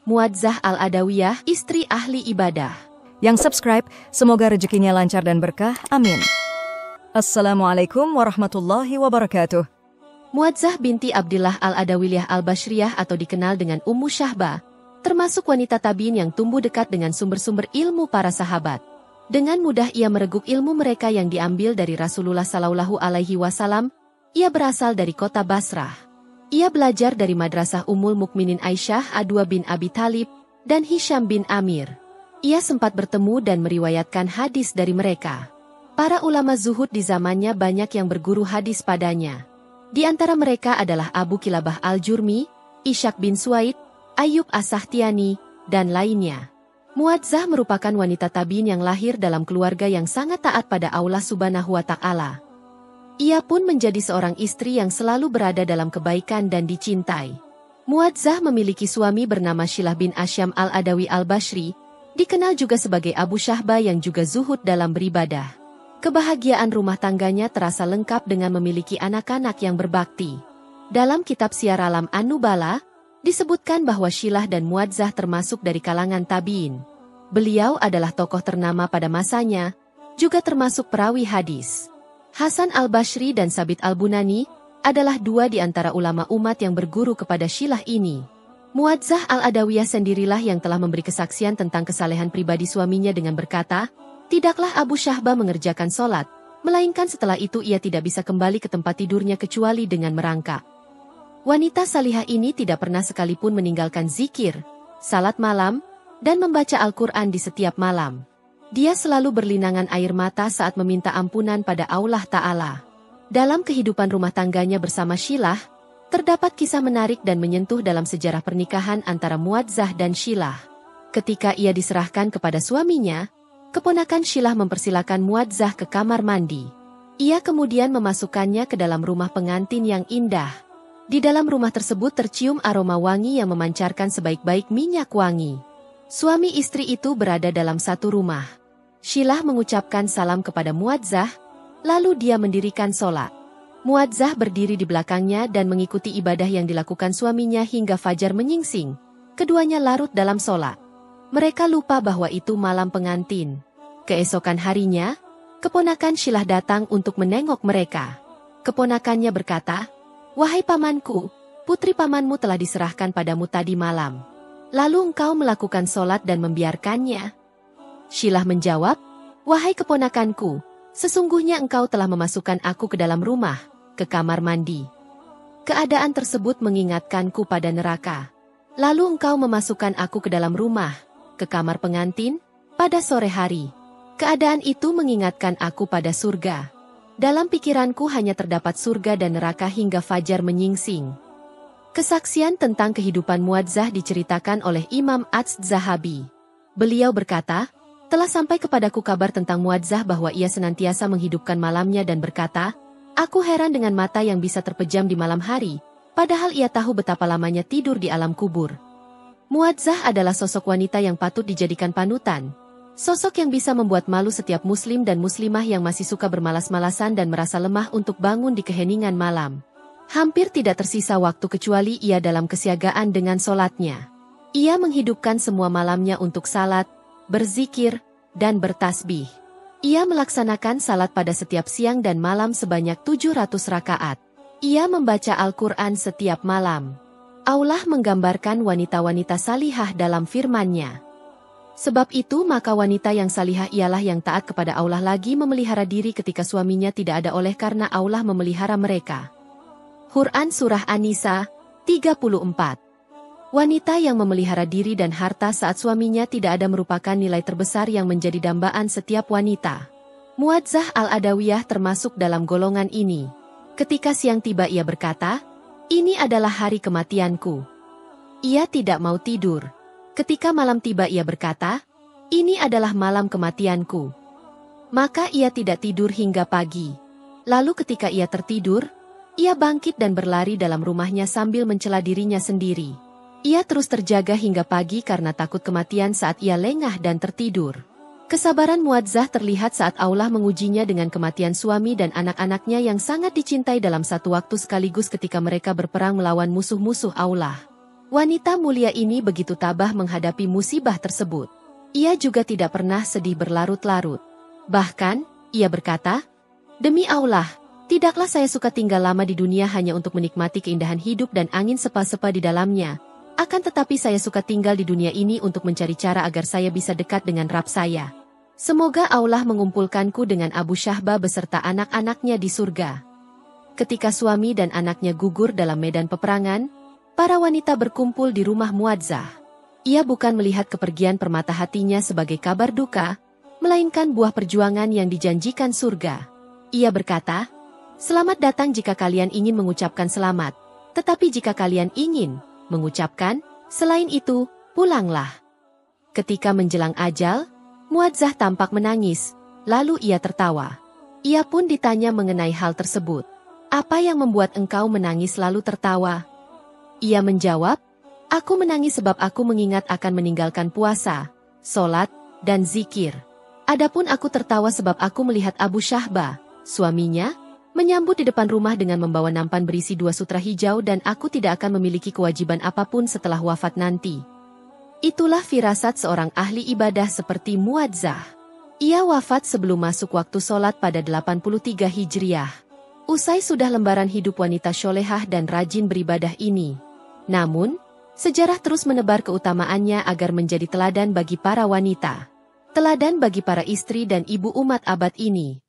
Muadzah Al-Adawiyah, istri ahli ibadah. Yang subscribe, semoga rezekinya lancar dan berkah. Amin. Assalamualaikum warahmatullahi wabarakatuh. Muadzah binti Abdillah Al-Adawiyah Al-Bashriyah atau dikenal dengan Ummu Syahbah, termasuk wanita tabiin yang tumbuh dekat dengan sumber-sumber ilmu para sahabat. Dengan mudah ia mereguk ilmu mereka yang diambil dari Rasulullah Shallallahu Alaihi Wasallam. Ia berasal dari kota Basrah. Ia belajar dari madrasah Ummul Mukminin Aisyah Adwa bin Abi Thalib dan Hisham bin Amir. Ia sempat bertemu dan meriwayatkan hadis dari mereka. Para ulama zuhud di zamannya banyak yang berguru hadis padanya. Di antara mereka adalah Abu Kilabah Al-Jurmi, Ishaq bin Suwaid, Ayyub As-Sakhtiani, dan lainnya. Muadzah merupakan wanita tabiin yang lahir dalam keluarga yang sangat taat pada Allah Subhanahu wa Ta'ala. Ia pun menjadi seorang istri yang selalu berada dalam kebaikan dan dicintai. Muadzah memiliki suami bernama Shilah bin Asyam Al-Adawi Al-Bashri, dikenal juga sebagai Abu Syahbah yang juga zuhud dalam beribadah. Kebahagiaan rumah tangganya terasa lengkap dengan memiliki anak-anak yang berbakti. Dalam kitab Syiar Alam An-Nubala, disebutkan bahwa Shilah dan Muadzah termasuk dari kalangan tabiin. Beliau adalah tokoh ternama pada masanya, juga termasuk perawi hadis. Hasan Al-Bashri dan Sabit Al-Bunani adalah dua di antara ulama umat yang berguru kepada Shilah ini. Muadzah Al-Adawiyah sendirilah yang telah memberi kesaksian tentang kesalehan pribadi suaminya dengan berkata, "Tidaklah Abu Syahbah mengerjakan sholat, melainkan setelah itu ia tidak bisa kembali ke tempat tidurnya kecuali dengan merangkak." Wanita salihah ini tidak pernah sekalipun meninggalkan zikir, salat malam, dan membaca Al-Quran di setiap malam. Dia selalu berlinangan air mata saat meminta ampunan pada Allah Ta'ala. Dalam kehidupan rumah tangganya bersama Shilah, terdapat kisah menarik dan menyentuh dalam sejarah pernikahan antara Muadzah dan Shilah. Ketika ia diserahkan kepada suaminya, keponakan Shilah mempersilakan Muadzah ke kamar mandi. Ia kemudian memasukkannya ke dalam rumah pengantin yang indah. Di dalam rumah tersebut tercium aroma wangi yang memancarkan sebaik-baik minyak wangi. Suami istri itu berada dalam satu rumah. Shilah mengucapkan salam kepada Muadzah, lalu dia mendirikan sholat. Muadzah berdiri di belakangnya dan mengikuti ibadah yang dilakukan suaminya hingga fajar menyingsing. Keduanya larut dalam sholat. Mereka lupa bahwa itu malam pengantin. Keesokan harinya, keponakan Shilah datang untuk menengok mereka. Keponakannya berkata, "Wahai pamanku, putri pamanmu telah diserahkan padamu tadi malam. Lalu engkau melakukan sholat dan membiarkannya?" Shilah menjawab, "Wahai keponakanku, sesungguhnya engkau telah memasukkan aku ke dalam rumah, ke kamar mandi. Keadaan tersebut mengingatkanku pada neraka. Lalu engkau memasukkan aku ke dalam rumah, ke kamar pengantin, pada sore hari. Keadaan itu mengingatkan aku pada surga. Dalam pikiranku hanya terdapat surga dan neraka hingga fajar menyingsing." Kesaksian tentang kehidupan Muadzah diceritakan oleh Imam Az-Zahabi. Beliau berkata, "Telah sampai kepadaku kabar tentang Muadzah bahwa ia senantiasa menghidupkan malamnya dan berkata, 'Aku heran dengan mata yang bisa terpejam di malam hari, padahal ia tahu betapa lamanya tidur di alam kubur.'" Muadzah adalah sosok wanita yang patut dijadikan panutan. Sosok yang bisa membuat malu setiap muslim dan muslimah yang masih suka bermalas-malasan dan merasa lemah untuk bangun di keheningan malam. Hampir tidak tersisa waktu kecuali ia dalam kesiagaan dengan solatnya. Ia menghidupkan semua malamnya untuk salat, berzikir, dan bertasbih. Ia melaksanakan salat pada setiap siang dan malam sebanyak 700 rakaat. Ia membaca Al-Quran setiap malam. Allah menggambarkan wanita-wanita salihah dalam firman-Nya. Sebab itu maka wanita yang salihah ialah yang taat kepada Allah lagi memelihara diri ketika suaminya tidak ada oleh karena Allah memelihara mereka. Quran Surah An-Nisa 34. Wanita yang memelihara diri dan harta saat suaminya tidak ada merupakan nilai terbesar yang menjadi dambaan setiap wanita. Muadzah Al-Adawiyah termasuk dalam golongan ini. Ketika siang tiba ia berkata, "Ini adalah hari kematianku." Ia tidak mau tidur. Ketika malam tiba ia berkata, "Ini adalah malam kematianku." Maka ia tidak tidur hingga pagi. Lalu ketika ia tertidur, ia bangkit dan berlari dalam rumahnya sambil mencela dirinya sendiri. Ia terus terjaga hingga pagi karena takut kematian saat ia lengah dan tertidur. Kesabaran Muadzah terlihat saat Allah mengujinya dengan kematian suami dan anak-anaknya yang sangat dicintai dalam satu waktu sekaligus ketika mereka berperang melawan musuh-musuh Allah. Wanita mulia ini begitu tabah menghadapi musibah tersebut. Ia juga tidak pernah sedih berlarut-larut. Bahkan, ia berkata, "Demi Allah, tidaklah saya suka tinggal lama di dunia hanya untuk menikmati keindahan hidup dan angin sepa-sepa di dalamnya. Akan tetapi saya suka tinggal di dunia ini untuk mencari cara agar saya bisa dekat dengan Rabb saya. Semoga Allah mengumpulkanku dengan Abu Syahbah beserta anak-anaknya di surga." Ketika suami dan anaknya gugur dalam medan peperangan, para wanita berkumpul di rumah Muadzah. Ia bukan melihat kepergian permata hatinya sebagai kabar duka, melainkan buah perjuangan yang dijanjikan surga. Ia berkata, "Selamat datang jika kalian ingin mengucapkan selamat, tetapi jika kalian ingin mengucapkan, selain itu, pulanglah." Ketika menjelang ajal, Muadzah tampak menangis, lalu ia tertawa. Ia pun ditanya mengenai hal tersebut. "Apa yang membuat engkau menangis lalu tertawa?" Ia menjawab, "Aku menangis sebab aku mengingat akan meninggalkan puasa, sholat, dan zikir. Adapun aku tertawa sebab aku melihat Abu Syahbah, suaminya, menyambut di depan rumah dengan membawa nampan berisi 2 sutra hijau dan aku tidak akan memiliki kewajiban apapun setelah wafat nanti." Itulah firasat seorang ahli ibadah seperti Muadzah. Ia wafat sebelum masuk waktu sholat pada 83 Hijriah. Usai sudah lembaran hidup wanita syolehah dan rajin beribadah ini. Namun, sejarah terus menebar keutamaannya agar menjadi teladan bagi para wanita. Teladan bagi para istri dan ibu umat abad ini.